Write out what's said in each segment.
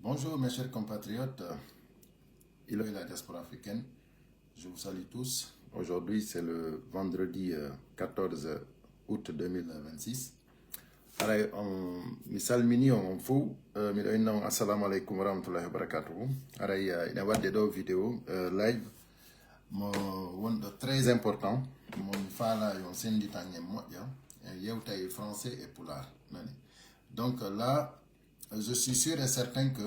Bonjour mes chers compatriotes, Ilo et la diaspora africaine, je vous salue tous. Aujourd'hui c'est le vendredi 14 août 2026. Alors, mi salmini on fou, mi ɗo inna on assalamu aleykum wa rahmatullahi wa barakatuhu. Alors, ina wadde ɗo vidéo live mo wonɗo très important, mo mi faala yon senditan en moƴƴa, yewta e français et pulaar. Donc là, je suis sûr et certain que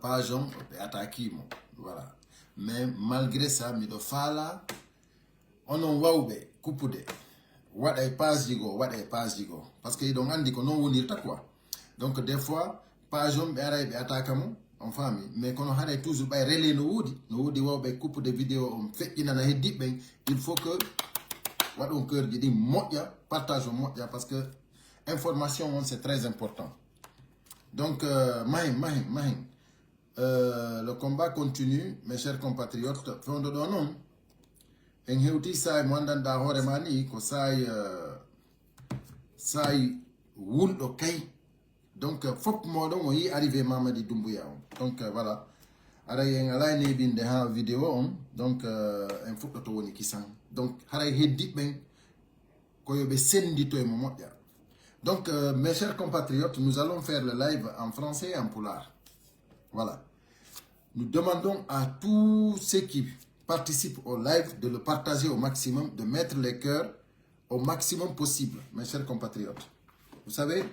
page on peut attaquer, voilà. Mais malgré ça, mi do fala on wawbe coupude what ay page digo parce que donc andi ko non wonirta quoi. Donc des fois page on be ara be attaque mo on fami mais kono hada toujours bay relais no wodi wawbe coupude vidéo on fekkina na heddi ben il faut que wadon cœur di moƴƴa partage moƴƴa parce que information c'est très important. Donc mahim le combat continue, mes chers compatriotes. Fondo donon en hewti say mo andanda hoore mani ko say wulɗo kay. Donc fop moɗon o yi arrivé Mamadi Doumbouya on. Donc voilà, aray en ala nebinde ha vidéo on. Donc en fuɗɗoto woni kisan. Donc haray heddiɓe ko yoɓe sendito e mo moƴƴa. Donc mes chers compatriotes, nous allons faire le live en français et en pulaar. Voilà. Nous demandons à tous ceux qui participent au live de le partager au maximum, de mettre les cœurs au maximum possible, mes chers compatriotes. Vous savez,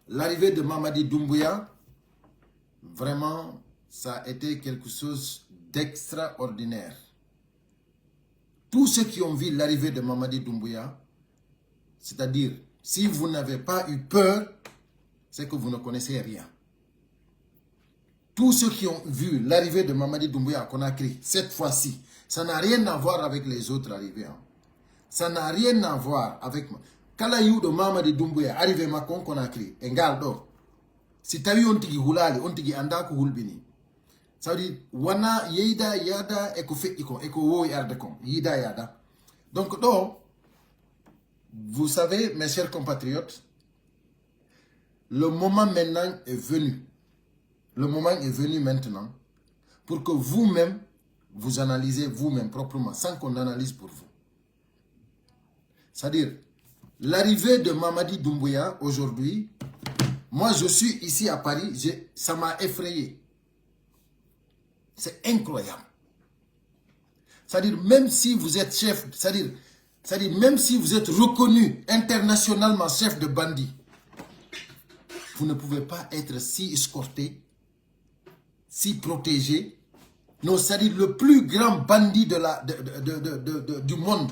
l'arrivée de Mamadi Doumbouya, vraiment, ça a été quelque chose d'extraordinaire. Tous ceux qui ont vu l'arrivée de Mamadi Doumbouya, c'est-à-dire, si vous n'avez pas eu peur, c'est que vous ne connaissez rien. Tous ceux qui ont vu l'arrivée de Mamadi Doumbouya à Conakry, cette fois-ci, ça n'a rien à voir avec les autres arrivées. Hein. Ça n'a rien à voir avec... Kala yu de Mamadi Doumbouya arrivé à Conakry, engaldo. Si tu as eu un tigi hulali, un tigi andaku hulbini. Ça veut dire, wana yida yada eko fe iko wo yardekon, yida yada. Donc, vous savez, mes chers compatriotes, le moment maintenant est venu. Le moment est venu maintenant pour que vous-même, vous analysez vous-même proprement, sans qu'on analyse pour vous. C'est-à-dire, l'arrivée de Mamadi Doumbouya aujourd'hui, moi je suis ici à Paris, ça m'a effrayé. C'est incroyable. C'est-à-dire, même si vous êtes chef, c'est-à-dire, même si vous êtes reconnu internationalement chef de bandit, vous ne pouvez pas être si escorté, si protégé. Non, c'est-à-dire le plus grand bandit du monde,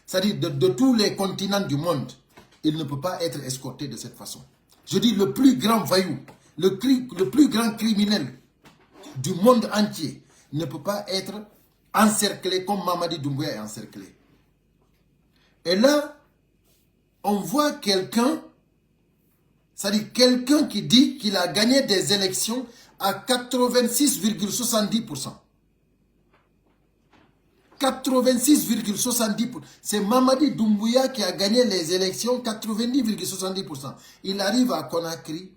c'est-à-dire de tous les continents du monde, il ne peut pas être escorté de cette façon. Je dis le plus grand voyou, le plus grand criminel du monde entier ne peut pas être encerclé comme Mamadi Doumbouya est encerclé. Et là, on voit quelqu'un, c'est-à-dire quelqu'un qui dit qu'il a gagné des élections à 86,70%. 86,70%. C'est Mamadi Doumbouya qui a gagné les élections 90,70%. Il arrive à Conakry.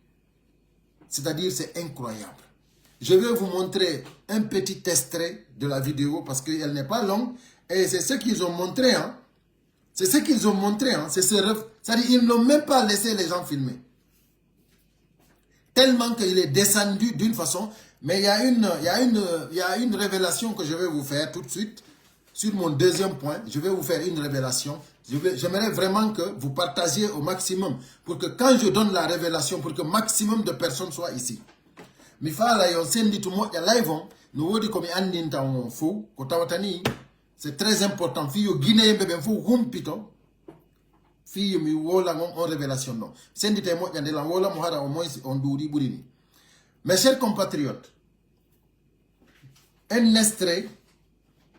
C'est-à-dire c'est incroyable. Je vais vous montrer un petit extrait de la vidéo parce qu'elle n'est pas longue. Et c'est ce qu'ils ont montré. Hein. C'est ce qu'ils ont montré. Hein. C'est-à-dire ils n'ont même pas laissé les gens filmer. Tellement qu'il est descendu d'une façon. Mais il y a une révélation que je vais vous faire tout de suite. Sur mon deuxième point, je vais vous faire une révélation. J'aimerais vraiment que vous partagiez au maximum. Pour que quand je donne la révélation, pour que maximum de personnes soient ici. C'est très important. Fille mi wola on révélation non. Sendite mo yande la wola mo hara au moins on douri burini. Mes chers compatriotes, un extrait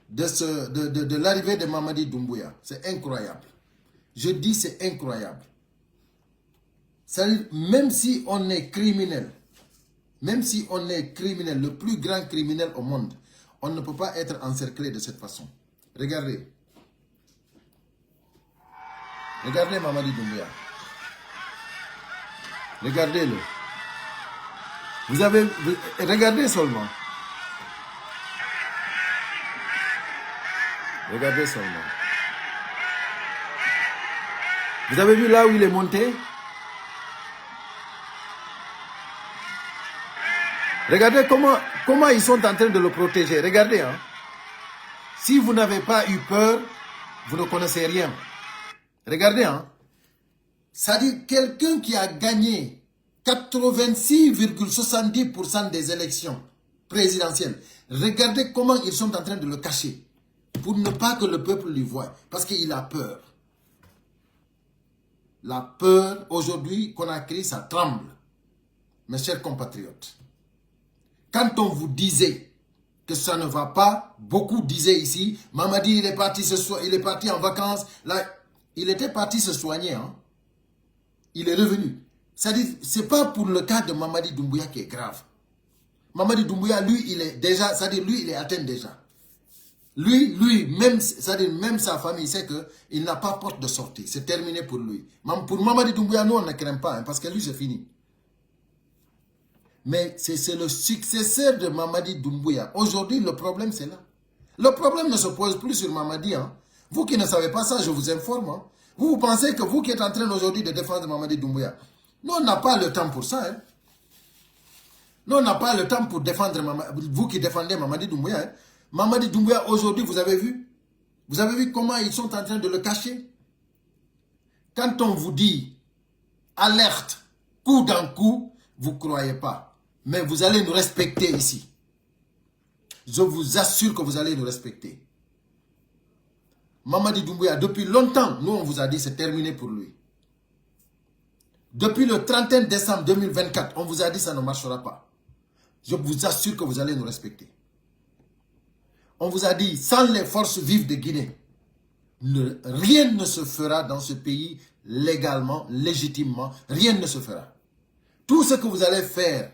de l'arrivée de Mamadi Doumbouya, c'est incroyable. Je dis c'est incroyable. Même si on est criminel, le plus grand criminel au monde, on ne peut pas être encerclé de cette façon. Regardez. Regardez Mamadi Doumbouya. Regardez-le. Regardez seulement. Regardez seulement. Vous avez vu là où il est monté? Regardez comment ils sont en train de le protéger. Regardez. Hein. Si vous n'avez pas eu peur, vous ne connaissez rien. Regardez. Hein. Ça dit quelqu'un qui a gagné 86,70% des élections présidentielles. Regardez comment ils sont en train de le cacher. Pour ne pas que le peuple lui voie. Parce qu'il a peur. La peur, aujourd'hui, Conakry, ça tremble. Mes chers compatriotes. Quand on vous disait que ça ne va pas, beaucoup disaient ici, Mamadi, il est parti il est parti en vacances. Là, il était parti se soigner. Hein. Il est revenu. C'est-à-dire, ce n'est pas pour le cas de Mamadi Doumbouya qui est grave. Mamadi Doumbouya, lui, il est déjà, c'est-à-dire, lui, il est atteint déjà. Lui, même, c'est-à-dire, même sa famille sait qu'il n'a pas porte de sortie. C'est terminé pour lui. Pour Mamadi Doumbouya, nous, on ne craint pas, hein, parce que lui, c'est fini. Mais c'est le successeur de Mamadi Doumbouya. Aujourd'hui, le problème, c'est là. Le problème ne se pose plus sur Mamadi. Hein. Vous qui ne savez pas ça, je vous informe. Hein. Vous pensez que vous qui êtes en train aujourd'hui de défendre Mamadi Doumbouya, nous, on n'a pas le temps pour ça. Hein. Nous, on n'a pas le temps pour défendre vous qui défendez Mamadi Doumbouya. Hein. Mamadi Doumbouya, aujourd'hui, vous avez vu? Vous avez vu comment ils sont en train de le cacher? Quand on vous dit alerte, coup dans coup, vous ne croyez pas. Mais vous allez nous respecter ici. Je vous assure que vous allez nous respecter. Mamadi Doumbouya, depuis longtemps, nous on vous a dit c'est terminé pour lui. Depuis le 31 décembre 2024, on vous a dit ça ne marchera pas. Je vous assure que vous allez nous respecter. On vous a dit, sans les forces vives de Guinée, rien ne se fera dans ce pays légalement, légitimement, rien ne se fera. Tout ce que vous allez faire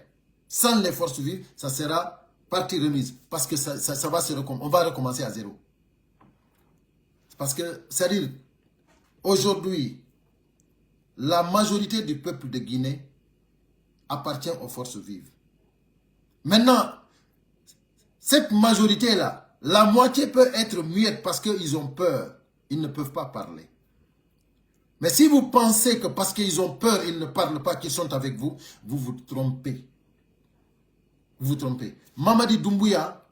sans les forces vives, ça sera partie remise. Parce que ça va on va recommencer à zéro. Parce que, c'est-à-dire, aujourd'hui, la majorité du peuple de Guinée appartient aux forces vives. Maintenant, cette majorité-là, la moitié peut être muette parce qu'ils ont peur. Ils ne peuvent pas parler. Mais si vous pensez que parce qu'ils ont peur, ils ne parlent pas, qu'ils sont avec vous, vous vous trompez. Vous vous trompez. Mamadi Doumbouya,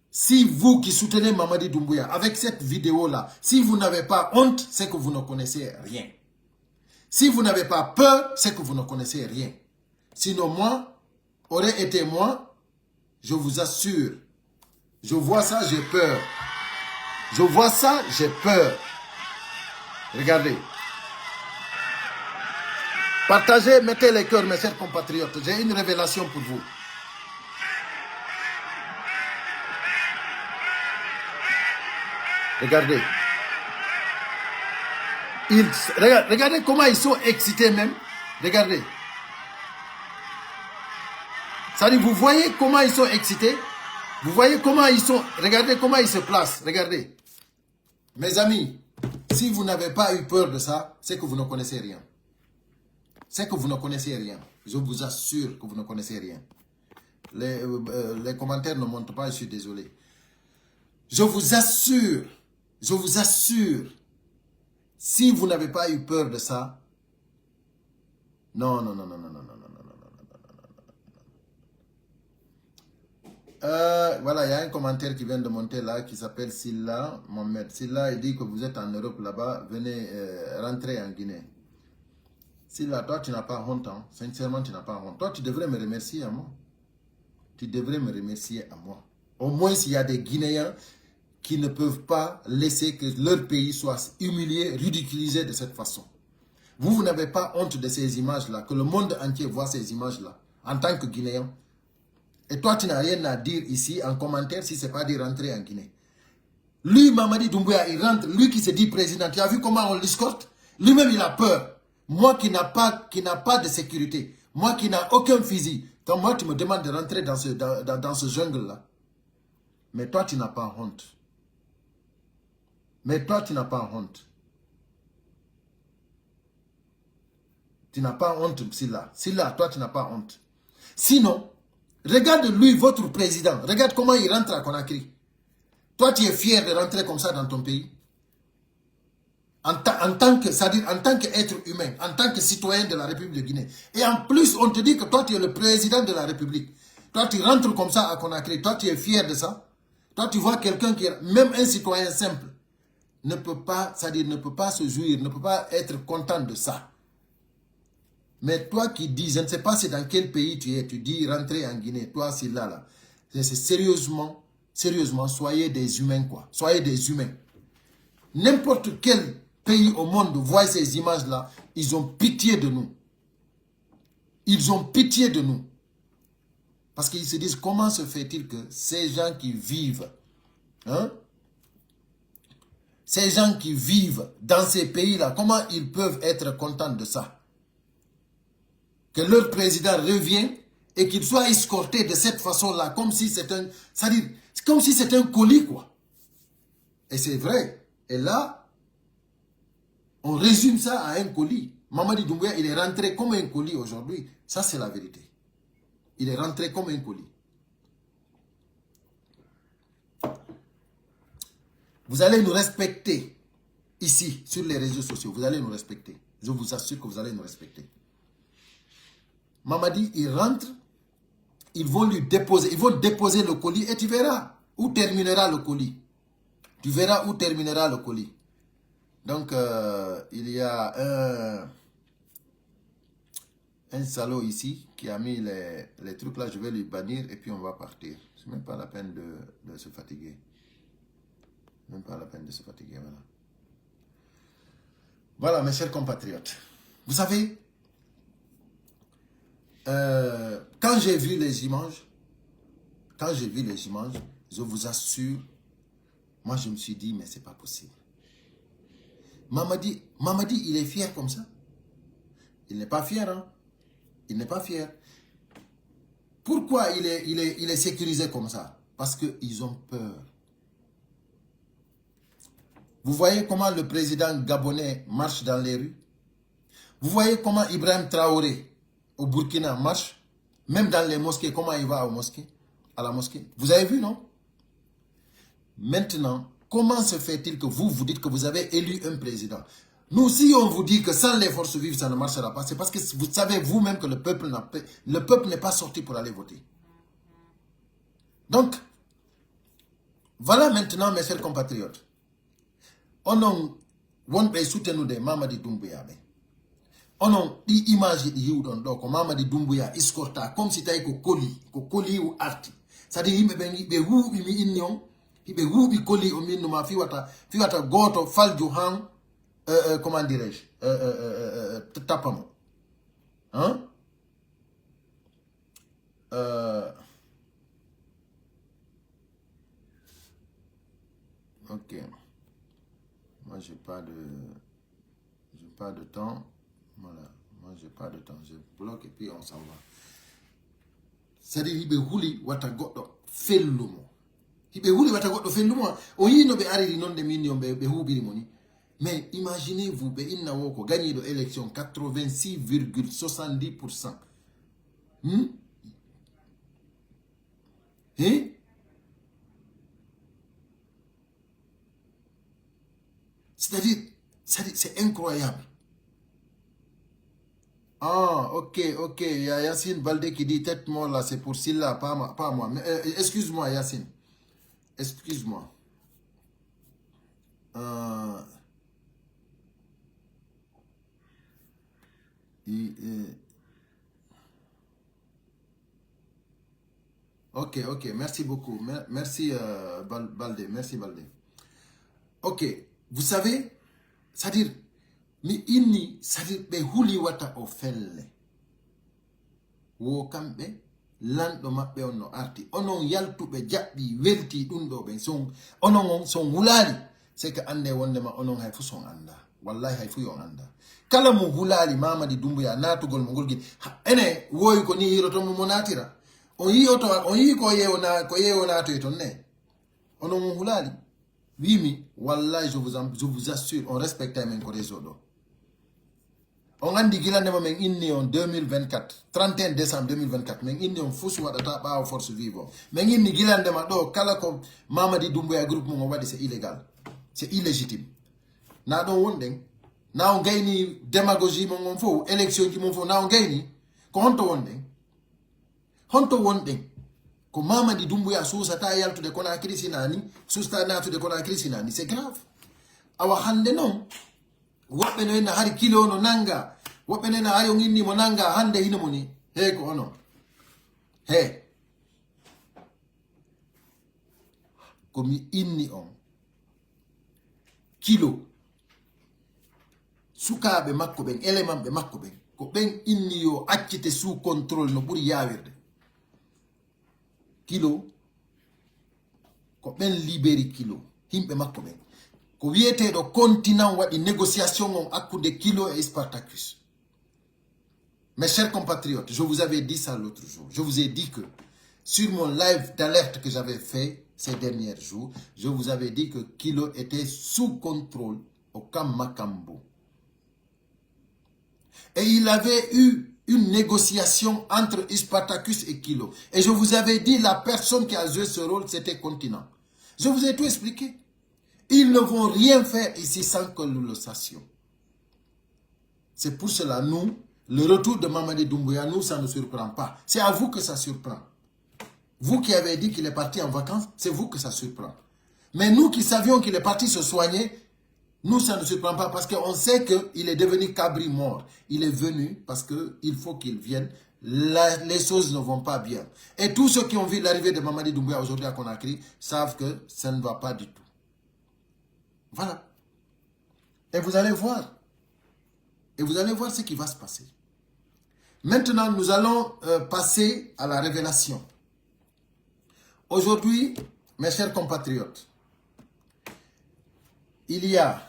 si vous qui soutenez Mamadi Doumbouya, avec cette vidéo-là, si vous n'avez pas honte, c'est que vous ne connaissez rien. Si vous n'avez pas peur, c'est que vous ne connaissez rien. Sinon, moi, aurait été moi, je vous assure, je vois ça, j'ai peur. Je vois ça, j'ai peur. Regardez. Partagez, mettez les cœurs, mes chers compatriotes. J'ai une révélation pour vous. Regardez. Regardez comment ils sont excités même. Regardez. Ça dit, vous voyez comment ils sont excités? Vous voyez comment ils sont... Regardez comment ils se placent. Regardez. Mes amis, si vous n'avez pas eu peur de ça, c'est que vous ne connaissez rien. C'est que vous ne connaissez rien. Je vous assure que vous ne connaissez rien. Les commentaires ne montrent pas, je suis désolé. Je vous assure, si vous n'avez pas eu peur de ça, non. Voilà, il y a un commentaire qui vient de monter là, qui s'appelle Silla Mohamed. Silla, il dit que vous êtes en Europe là-bas, venez rentrer en Guinée. Silla, toi tu n'as pas honte, hein? Sincèrement tu n'as pas honte. Toi tu devrais me remercier à moi. Tu devrais me remercier à moi. Au moins s'il y a des Guinéens qui ne peuvent pas laisser que leur pays soit humilié, ridiculisé de cette façon. Vous n'avez pas honte de ces images-là, que le monde entier voit ces images-là, en tant que Guinéen. Et toi, tu n'as rien à dire ici en commentaire si ce n'est pas de rentrer en Guinée. Lui, Mamadi Doumbouya, il rentre, lui qui se dit président, tu as vu comment on l'escorte? Lui-même, il a peur. Moi qui n'a pas de sécurité, moi qui n'a aucun fusil, quand moi tu me demandes de rentrer dans ce jungle-là. Mais toi, tu n'as pas honte. Mais toi, tu n'as pas honte. Tu n'as pas honte, Silla. Silla, toi, tu n'as pas honte. Sinon, Regarde lui, votre président. Regarde comment il rentre à Conakry. Toi, tu es fier de rentrer comme ça dans ton pays. En tant qu'être humain, en tant que citoyen de la République de Guinée. Et en plus, on te dit que toi, tu es le président de la République. Toi, tu rentres comme ça à Conakry. Toi, tu es fier de ça. Toi, tu vois quelqu'un qui est, même un citoyen simple, ne peut pas, ne peut pas se jouir, ne peut pas être content de ça. Mais toi qui dis, je ne sais pas c'est dans quel pays tu es, tu dis rentrer en Guinée, toi c'est là. C'est sérieusement, soyez des humains quoi. Soyez des humains. N'importe quel pays au monde voit ces images-là, ils ont pitié de nous. Ils ont pitié de nous. Parce qu'ils se disent, comment se fait-il que ces gens qui vivent, ces gens qui vivent dans ces pays-là, comment ils peuvent être contents de ça? Que leur président revienne et qu'il soit escorté de cette façon-là, comme si c'est un, c'est-à-dire, comme si c'était un colis, quoi. Et c'est vrai. Et là, on résume ça à un colis. Mamadi Doumbouya, il est rentré comme un colis aujourd'hui. Ça, c'est la vérité. Il est rentré comme un colis. Vous allez nous respecter ici, sur les réseaux sociaux. Vous allez nous respecter. Je vous assure que vous allez nous respecter. Mamadi, il rentre, ils vont lui déposer, ils vont déposer le colis et tu verras où terminera le colis. Tu verras où terminera le colis. Donc, il y a un salaud ici qui a mis les trucs là. Je vais lui bannir et puis on va partir. C'est même pas la peine de se fatiguer. Même pas la peine de se fatiguer, voilà. Voilà, mes chers compatriotes. Vous savez, quand j'ai vu les images, je vous assure, moi je me suis dit, mais c'est pas possible. Mamadi, il est fier comme ça. Il n'est pas fier, hein. Il n'est pas fier. Pourquoi il est sécurisé comme ça? Parce qu'ils ont peur. Vous voyez comment le président gabonais marche dans les rues? Vous voyez comment Ibrahim Traoré au Burkina marche? Même dans les mosquées, comment il va à la mosquée? Vous avez vu, non? Maintenant, comment se fait-il que vous dites que vous avez élu un président? Nous, si on vous dit que sans les forces vives, ça ne marchera pas, c'est parce que vous savez vous-même que le peuple n'est pas sorti pour aller voter. Donc, voilà maintenant, mes chers compatriotes. On a soutenu de Mamadi Doumbouya. On a dit image de Hiudon, donc Mamadi Doumbouya escorta comme si tu colis ou arti. C'est-à-dire, il be colis au min ma fiwata goto falju han comment dirais-je tapamo. Hein? Ok. Moi, j'ai pas de temps. Voilà. Moi, j'ai pas de temps. Je bloque et puis on s'en va. C'est-à-dire, il be huli wata goto fellumo. Il be huli wata goto fellumo. Oyi no be ariri non de minio be hubiri moni. Mais imaginez-vous, be inna woko gagné de élection 86,70%. Hein? C'est-à-dire, c'est incroyable. Ah, ok. Il y a Yacine Baldé qui dit tête mort là, c'est pour Silla, pas moi. Excuse-moi, Yacine. Excuse-moi. Ok, merci beaucoup. Merci Baldé, merci Baldé. Ok, vous savez, c'est-à-dire, mi inni, c'est-à-dire, be huli wata o felle. Wo kambe, lando mabbe onno arti. Onon yaltube jabbi, welti dundo ben son, onon son wulali. C'est que ande wonde ma onon hay fu son anda. Wallahi hay fu yon anda. Kala mo hulali Mamadi Doumbouya natugol mo ngolgi. Ene, woy ko ni hiroto mo natira. On yi ko yeona to etonne. Onon mo hulali. Oui, wallahi, je vous assure, on respecte même les autres. On a dit qu'il y a en 2024, 31 décembre 2024, mais il y a un fou sur la force vivante. Mais il y a un Mamadi Doumbouya groupe, c'est illégal. C'est illégitime. Na don wondeng na on gaini démagogie mon fo élection qui mon fo na on gaini ko honto wondeng ko Mamadi Doumbouya susa ta yaltu de kona krisinani susta na to de kona krisinani c'est grave awa hande non woɓɓe no henna hari kilo no nanga woɓɓe no henna hari o ginnimo nanga hande hino moni he ko onon he komi inni on kilo sukaɓe makko ɓen élément ɓe makko ɓen ko ɓen inni yo accite sous contrôle no ɓuuri yawirde kilo ko ɓen libéri kilo himɓe makko ɓen ko wiyeteɗo continent waɗi négociation on hakkude Kilo et Spartacus. Mes chers compatriotes, je vous avais dit ça l'autre jour. Je vous ai dit que sur mon live d'alerte que j'avais fait ces derniers jours, je vous avais dit que Kilo était sous contrôle au camp Makambo. Et il avait eu une négociation entre Spartacus et Kilo. Et je vous avais dit, la personne qui a joué ce rôle, c'était Continent. Je vous ai tout expliqué. Ils ne vont rien faire ici sans que nous le sachions. C'est pour cela, nous, le retour de Mamadi Doumbouya, nous, ça ne nous surprend pas. C'est à vous que ça surprend. Vous qui avez dit qu'il est parti en vacances, c'est vous que ça surprend. Mais nous qui savions qu'il est parti se soigner, nous, ça ne nous surprend pas parce qu'on sait qu'il est devenu cabri mort. Il est venu parce qu'il faut qu'il vienne. Les choses ne vont pas bien. Et tous ceux qui ont vu l'arrivée de Mamadi Doumbouya aujourd'hui à Conakry savent que ça ne va pas du tout. Voilà. Et vous allez voir. Et vous allez voir ce qui va se passer. Maintenant, nous allons passer à la révélation. Aujourd'hui, mes chers compatriotes, il y a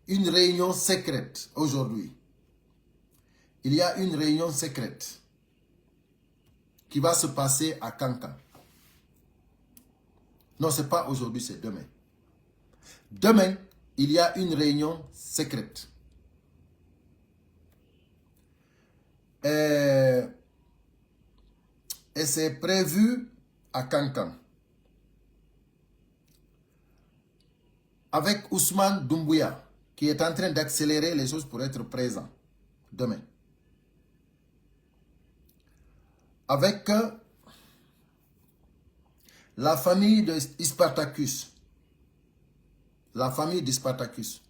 une réunion secrète aujourd'hui. Il y a une réunion secrète qui va se passer à Kankan. Non, ce n'est pas aujourd'hui, c'est demain. Demain, il y a une réunion secrète. Et c'est prévu à Kankan. Avec Ousmane Doumbouya, qui est en train d'accélérer les choses pour être présent demain. Avec la famille de Spartacus. La famille de Spartacus.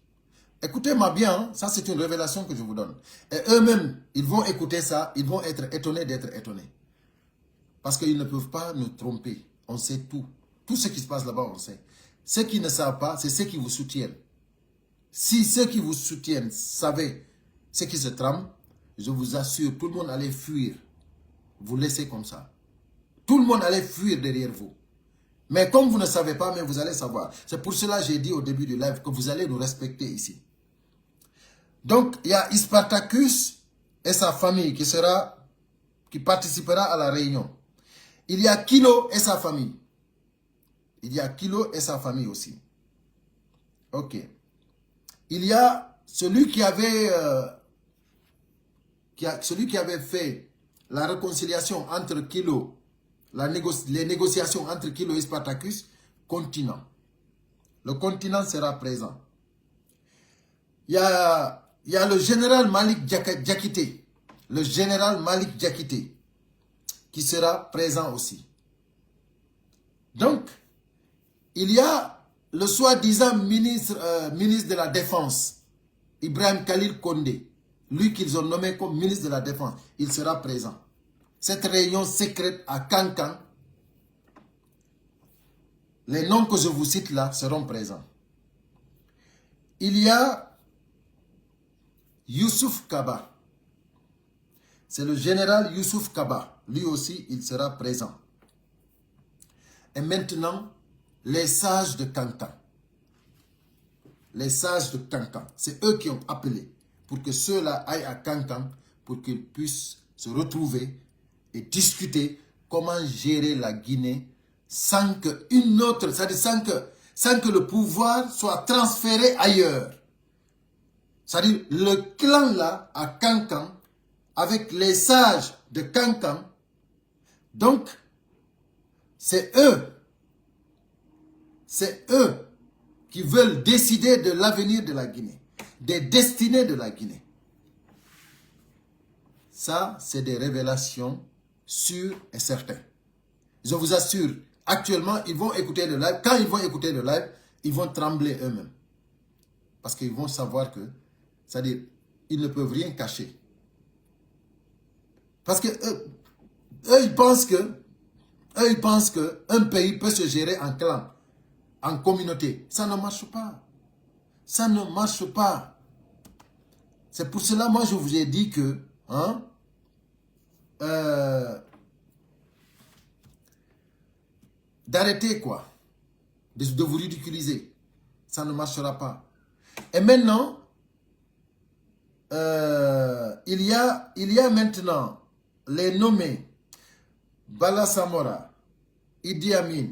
Écoutez-moi bien, hein, ça c'est une révélation que je vous donne. Et eux-mêmes, ils vont écouter ça, ils vont être étonnés d'être étonnés. Parce qu'ils ne peuvent pas nous tromper. On sait tout. Tout ce qui se passe là-bas, on sait. Ceux qui ne savent pas, c'est ceux qui vous soutiennent. Si ceux qui vous soutiennent savaient ce qui se trame, je vous assure, tout le monde allait fuir. Vous laissez comme ça. Tout le monde allait fuir derrière vous. Mais comme vous ne savez pas, mais vous allez savoir. C'est pour cela que j'ai dit au début du live que vous allez nous respecter ici. Donc, il y a Spartacus et sa famille qui participera à la réunion. Il y a Kilo et sa famille. Il y a Kilo et sa famille aussi. Ok. Il y a celui qui avait fait la réconciliation entre Kilo, les négociations entre Kilo et Spartacus, Continent. Le Continent sera présent. Il y a le général Malik Diakité. Le général Malik Diakité qui sera présent aussi. Donc, il y a le soi-disant ministre de la Défense, Ibrahim Khalil Condé, lui qu'ils ont nommé comme ministre de la Défense, il sera présent. Cette réunion secrète à Kankan, les noms que je vous cite là seront présents. Il y a Youssouf Kaba. C'est le général Youssouf Kaba. Lui aussi, il sera présent. Et maintenant, les sages de Kankan. Les sages de Kankan. C'est eux qui ont appelé pour que ceux-là aillent à Kankan pour qu'ils puissent se retrouver et discuter comment gérer la Guinée sans que une autre, c'est-à-dire sans que le pouvoir soit transféré ailleurs. C'est-à-dire, le clan là, à Kankan, avec les sages de Kankan, donc, c'est eux qui veulent décider de l'avenir de la Guinée, des destinées de la Guinée. Ça, c'est des révélations sûres et certaines. Je vous assure, actuellement, ils vont écouter le live. Quand ils vont écouter le live, ils vont trembler eux-mêmes. Parce qu'ils vont savoir que, c'est-à-dire, ils ne peuvent rien cacher. Parce que eux, ils pensent qu'un pays peut se gérer en clan, en communauté. Ça ne marche pas. Ça ne marche pas. C'est pour cela, moi, je vous ai dit que, d'arrêter quoi, de vous ridiculiser. Ça ne marchera pas. Et maintenant, il y a maintenant les nommés Bala Samora, Idi Amin,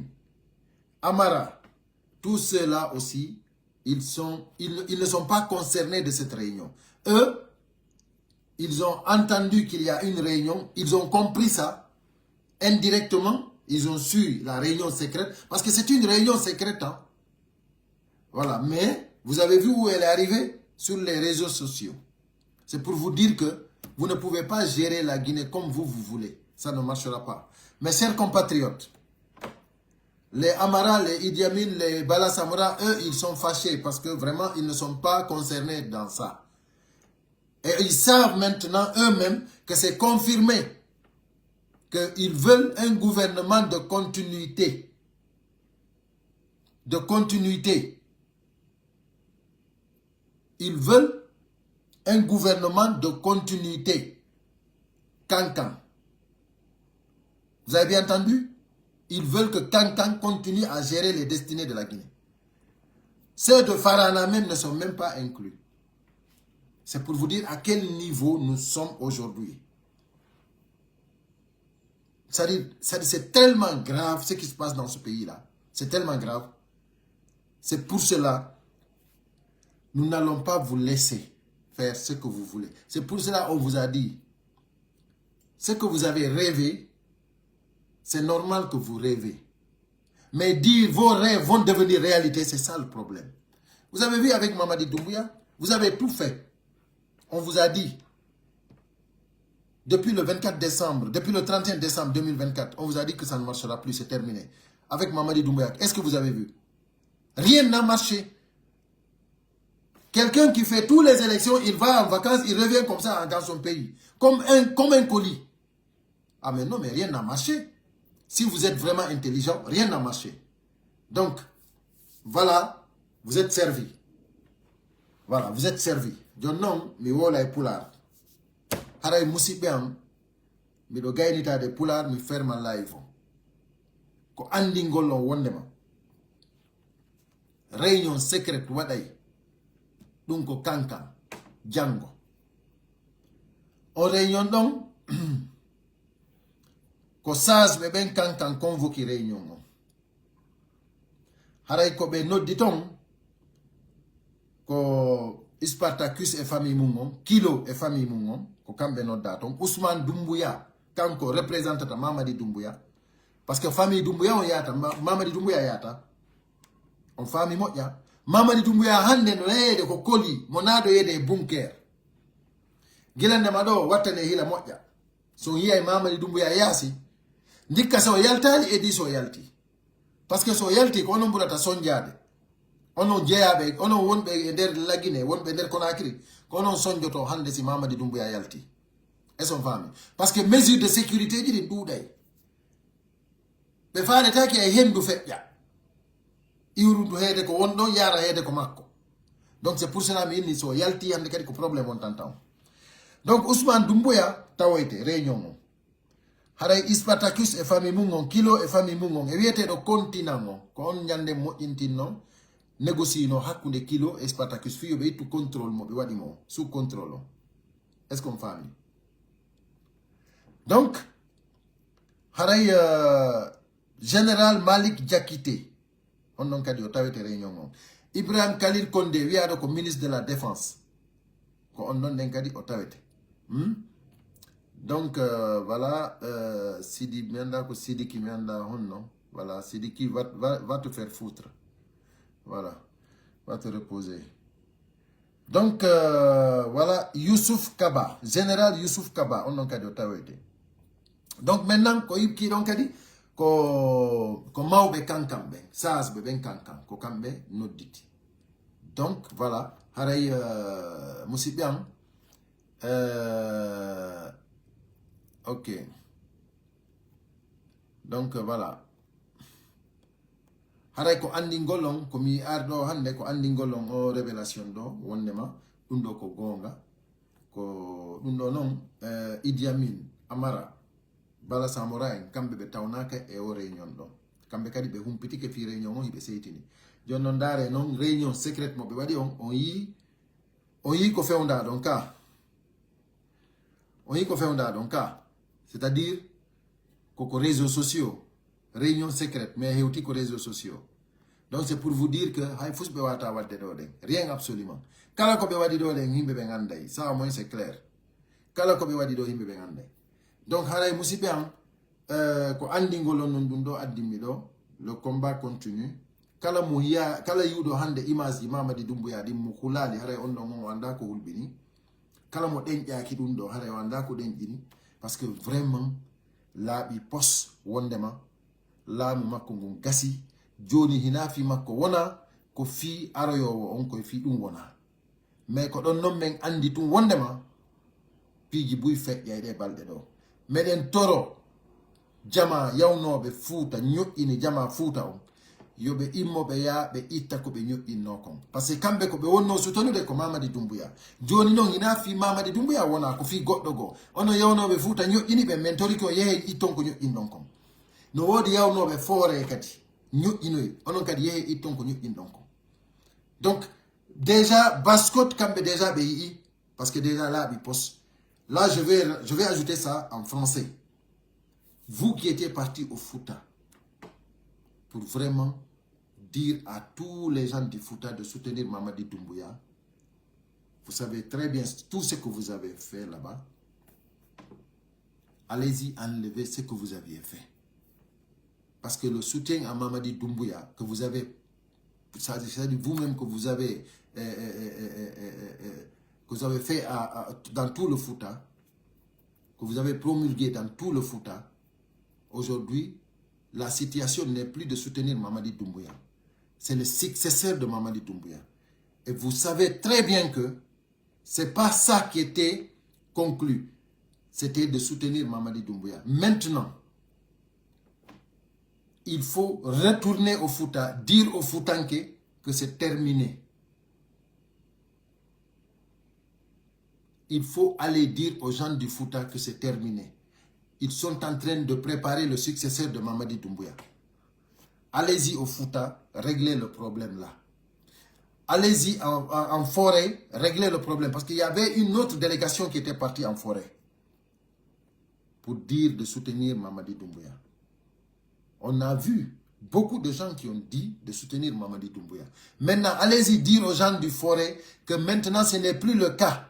Amara, tous ceux-là aussi, ils ne sont pas concernés de cette réunion. Eux, ils ont entendu qu'il y a une réunion, ils ont compris ça, indirectement, ils ont su la réunion secrète, parce que c'est une réunion secrète. Hein. Voilà, mais vous avez vu où elle est arrivée? Sur les réseaux sociaux. C'est pour vous dire que vous ne pouvez pas gérer la Guinée comme vous voulez. Ça ne marchera pas. Mes chers compatriotes, les Amara, les Idi Amin, les Bala Samora, eux, ils sont fâchés parce que vraiment, ils ne sont pas concernés dans ça. Et ils savent maintenant eux-mêmes que c'est confirmé qu'ils veulent un gouvernement de continuité. De continuité. Ils veulent un gouvernement de continuité. Kankan. Vous avez bien entendu? Ils veulent que Kankan continue à gérer les destinées de la Guinée. Ceux de Farana même ne sont même pas inclus. C'est pour vous dire à quel niveau nous sommes aujourd'hui. C'est tellement grave ce qui se passe dans ce pays-là. C'est tellement grave. C'est pour cela, nous n'allons pas vous laisser faire ce que vous voulez. C'est pour cela qu'on vous a dit, ce que vous avez rêvé, c'est normal que vous rêvez. Mais dire vos rêves vont devenir réalité, c'est ça le problème. Vous avez vu avec Mamadi Doumbouya, vous avez tout fait. On vous a dit, depuis le 24 décembre, depuis le 31 décembre 2024, on vous a dit que ça ne marchera plus, c'est terminé. Avec Mamadi Doumbouya, est-ce que vous avez vu? Rien n'a marché. Quelqu'un qui fait toutes les élections, il va en vacances, il revient comme ça dans son pays. Comme un colis. Ah mais non, mais rien n'a marché. Si vous êtes vraiment intelligent, rien n'a marché. Donc, voilà, vous êtes servi. Voilà, vous êtes servi. Je nomme mi wola e pular. Haray musibeam, mi do gaynita de pular mi ferma live. Ko andi ngollo wondema. Réunion secrète waday. Donc ko Kankan, Django. En réunion donc, ko sage be ben Kankan convoqué réunion. Haray ko be nodditon ko Spartacus et famille Mungon, Kilo et famille Mungon, ko kambe noddaton, Ousmane Doumbouya, kanko représentata Mamadi Doumbouya. Parce que famille Doumbouya on yata, Mamadi Doumbouya yata. On famille moja. Mamadi Doumbouya hande no yede ko koli, monado yede bunker. Gilande mado watane hila moja. So hiya Mamadi Doumbouya yasi. Ndika so yaltali edi so yalti. Parce que so yalti ko onon burata sonjade. Onon jeyabe, onon wonbe nder la Guinée, wonbe nder Conakry. Ko onon sonjoto hande si Mamadi Doumbouya yalti. Et son famille. Parce que mesure de sécurité di douday. Be faade taki ay hendu feƴƴa. Iwrudu heede ko won ɗon yara heede ko makko. Donc c'est pour cela mi inni so yalti hande kadi ko problème on tan taw. Donc Ousmane Doumbouya tawoyte réunion on. Haray Spartacus e famille Mungon, Kilo e famille Mungon, e wiyeteɗo continent on, ko on ñande moƴƴintinno négocie no hakkunde Kilo e Spartacus fi yoɓe ittu contrôle mo ɓe waɗi mo sous contrôle on. Est-ce qu'on famille? Donc haray général Malik Diakité on non kadi o tawete réunion on. Ibrahim Khalil Condé wiyaɗo ko ministre de la défense. ko on non den kadi o tawete. Donc voilà, Sidi Mianda ko Sidi qui Mianda honno. Voilà, Sidi qui va te faire foutre. Voilà, va te reposer. Donc voilà, Youssouf Kaba, général Youssouf Kaba, on non kadi o tawete. Donc maintenant ko yibki don kadi ko mawbe kankambe, saasbe ben kankam ko kambe nodditi. Donc voilà, haray musibiam ok. Donc voilà. Haray ko andi ngolong ko mi ardo hande ko andi ngolong o révélation do wonnema dum do ko gonga ko dum do non Idi Amin Amara Bala Samouraï kambe be tawnaka e o réunion do kambe kadi be humpiti ke fi réunion o hibe seytini jonnon dare non réunion secrète mo be wadi on yi ko fewnda donc on yi ko fewnda donc c'est-à-dire que réseaux sociaux, réunion secrète, mais aussi que réseaux sociaux. Donc c'est pour vous dire que rien absolument. Kala ko be wadi do den himbe be ngandai, ça au moins c'est clair. Kala ko be wadi do himbe be ngandai. Donc haray musibe am ko andi ngolon non dundo addimi do, le combat continue. Kala muhiya, kala yudo hande image Mamadi Doumbouya dim mu khulali haray on non anda ko hulbini. Kala mo den yaaki dum do haray anda ko den jini parce que vraiment laaɓi pos wondema laamu makko ngon gasi joni hina fi makko wona ko fi aroyowo on koye fi ɗum wona mais ko ɗon non men andi ɗum wondema piiji buy feƴƴayɗe balɗe ɗo meɗen toro jama yawnoɓe Fuuta ñoƴƴini jama Fuuta on yoɓe immoɓe ya ɓe itta ko ɓe ñoƴƴinno kon par ce que kamɓe ko ɓe wonno sutonude ko Mamadi Doumbouya joni noon hina fi Mamadi Doumbouya wona ko fi goɗɗo goo ono yawnoɓe Fuuta ñoƴƴini ɓe men tori ko yehe itton ko ñoƴƴinɗon kon no woodi yawnoɓe Foore kadi ñoƴƴinoyi onon kadi yehe itton ko ñoƴƴinɗon kon donc déjà Baskot kamɓe déjà ɓe yii parce que déjà laaɓi pos là je vais ajouter ça en français vous qui étiez partis au Fouta pour vraiment dire à tous les gens du Fouta de soutenir Mamadi Doumbouya. Vous savez très bien tout ce que vous avez fait là-bas. Allez-y enlever ce que vous aviez fait. Parce que le soutien à Mamadi Doumbouya que vous avez, c'est-à-dire vous-même que vous avez fait dans tout le Fouta, que vous avez promulgué dans tout le Fouta, aujourd'hui, la situation n'est plus de soutenir Mamadi Doumbouya. C'est le successeur de Mamadi Doumbouya. Et vous savez très bien que ce n'est pas ça qui était conclu. C'était de soutenir Mamadi Doumbouya. Maintenant, il faut retourner au Fouta, dire aux Foutanké que c'est terminé. Il faut aller dire aux gens du Fouta que c'est terminé. Ils sont en train de préparer le successeur de Mamadi Doumbouya. Allez-y au Fouta, réglez le problème là. Allez-y en forêt, réglez le problème. Parce qu'il y avait une autre délégation qui était partie en forêt pour dire de soutenir Mamadi Doumbouya. On a vu beaucoup de gens qui ont dit de soutenir Mamadi Doumbouya. Maintenant, allez-y dire aux gens du forêt que maintenant ce n'est plus le cas.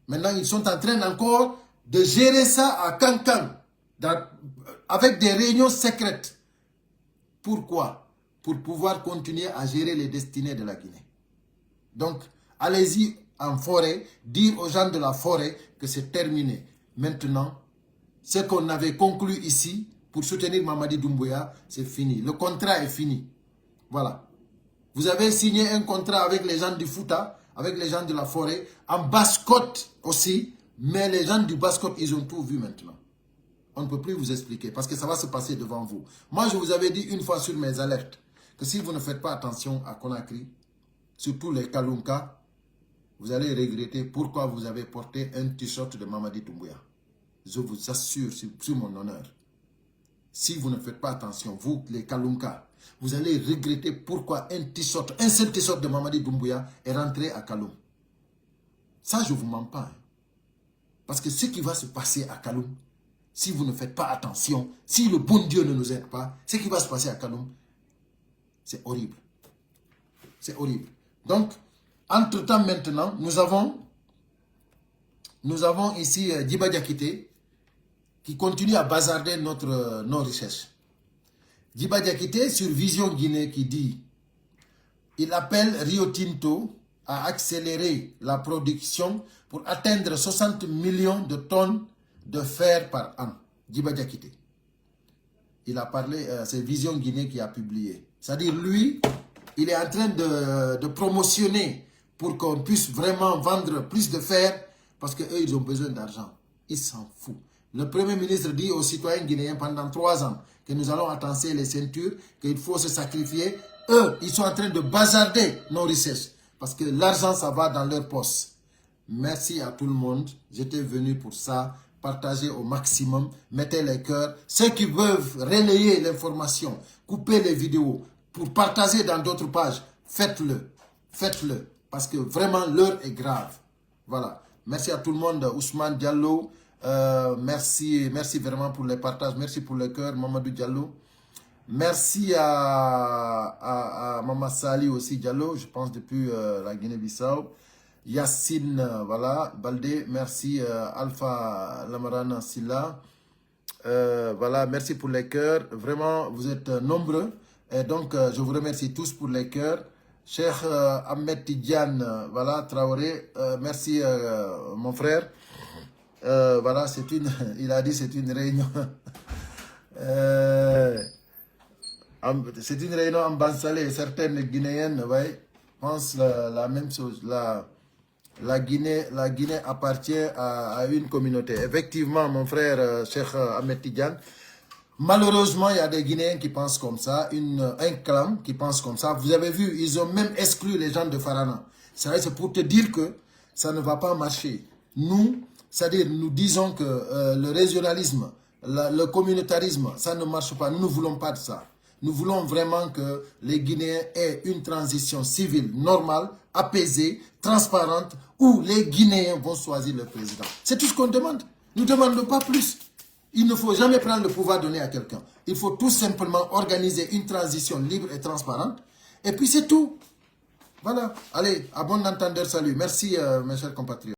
Maintenant, ils sont en train encore de gérer ça à Kankan. Avec des réunions secrètes. Pourquoi? Pour pouvoir continuer à gérer les destinées de la Guinée. Donc, allez-y en forêt, dire aux gens de la forêt que c'est terminé. Maintenant, ce qu'on avait conclu ici pour soutenir Mamadi Doumbouya, c'est fini. Le contrat est fini. Voilà. Vous avez signé un contrat avec les gens du Fouta, avec les gens de la forêt, en Basse-Côte aussi, mais les gens du Basse-Côte, ils ont tout vu maintenant. On ne peut plus vous expliquer parce que ça va se passer devant vous. Moi, je vous avais dit une fois sur mes alertes que si vous ne faites pas attention à Conakry, surtout les Kalunka, vous allez regretter pourquoi vous avez porté un t-shirt de Mamadi Doumbouya. Je vous assure sur mon honneur. Si vous ne faites pas attention, vous, les Kalunka, vous allez regretter pourquoi un seul t-shirt de Mamadi Doumbouya est rentré à Kaloum. Ça, je ne vous mens pas. Hein. Parce que ce qui va se passer à Kaloum, si vous ne faites pas attention, si le bon Dieu ne nous aide pas, ce qui va se passer à Kaloum, c'est horrible. C'est horrible. Donc, entre-temps maintenant, nous avons nous avons ici Djiba Diakité qui continue à bazarder nos recherches. Djiba Diakité sur Vision Guinée qui dit, il appelle Rio Tinto à accélérer la production pour atteindre 60 millions de tonnes de fer par an. Djiba Diakité. Il a parlé, c'est Vision Guinée qui a publié. C'est-à-dire, lui, il est en train de promotionner pour qu'on puisse vraiment vendre plus de fer parce qu'eux, ils ont besoin d'argent. Ils s'en foutent. Le Premier ministre dit aux citoyens guinéens pendant 3 ans que nous allons attenser les ceintures, qu'il faut se sacrifier. Eux, ils sont en train de bazarder nos recherches parce que l'argent, ça va dans leur poste. Merci à tout le monde. J'étais venu pour ça. Partagez au maximum. Mettez les cœurs. Ceux qui veulent relayer l'information, couper les vidéos pour partager dans d'autres pages, faites-le. Faites-le. Parce que vraiment, l'heure est grave. Voilà. Merci à tout le monde. Ousmane Diallo. Merci vraiment pour les partages. Merci pour le cœur. Mamadou Diallo. Merci à Mama Sali aussi Diallo, je pense depuis la Guinée-Bissau. Yacine, voilà, Baldé, merci. Alpha Lamarana Silla. Voilà, merci pour les cœurs. Vraiment, vous êtes nombreux. Et donc, je vous remercie tous pour les cœurs. Cheikh Ahmed Tidjane, voilà, Traoré, merci mon frère. Voilà, il a dit c'est une réunion. C'est une réunion en Bansalé. Certaines Guinéennes, ouais, pensent la même chose. La Guinée appartient à une communauté. Effectivement, mon frère Cheikh Ahmed Tidjane, malheureusement, il y a des Guinéens qui pensent comme ça, un clan qui pense comme ça. Vous avez vu, ils ont même exclu les gens de Farana. C'est pour te dire que ça ne va pas marcher. Nous, c'est-à-dire, nous disons que le régionalisme, le communautarisme, ça ne marche pas. Nous ne voulons pas de ça. Nous voulons vraiment que les Guinéens aient une transition civile normale, apaisée, transparente, où les Guinéens vont choisir le président. C'est tout ce qu'on demande. Nous ne demandons pas plus. Il ne faut jamais prendre le pouvoir donné à quelqu'un. Il faut tout simplement organiser une transition libre et transparente. Et puis c'est tout. Voilà. Allez, à bon entendeur, salut. Merci mes chers compatriotes.